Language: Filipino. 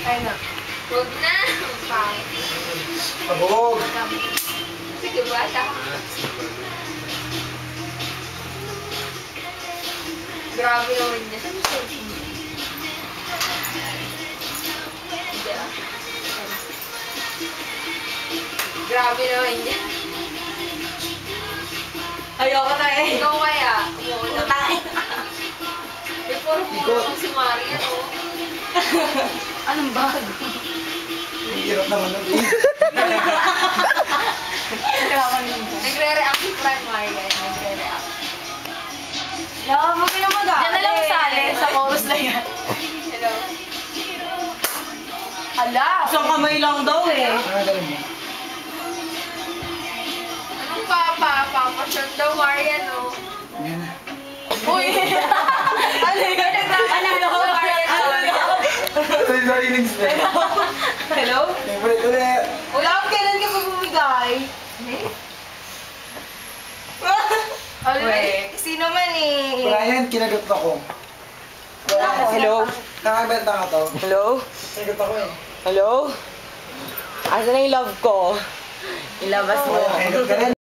Ay na. Huwag na. Pangit. Pabog. Sige ba? Grabe naman niya. Saan yung cellphone? Hindi ah. Grabe naman niya. Ayoko na eh. Ikaw kaya? Utangin. Eh, puro si Maria, oh. Anong bago? Ang hirap naman nun eh. Nagre-react si Fran Maria. Nagre-react. Yawa mo kayo mag-aali. Diyan na lang sali sa chorus na yan. Hello. Ala, isang kamay lang daw eh. Nakagaling mo. Anong papashot daw, Maria, no? Yan na. Uy! Ano yun? Ano yun? Sorry, next time. Hello? Favorite ulit. Wala akong kailan ka pa bumigay. Wait. Sino man eh? Brian, kinagot ako. Hello? Nakabenta nga to. Hello? Kinagot ako eh. Hello? Asa na yung love ko? Ilabas mo. Kinagot ka rin.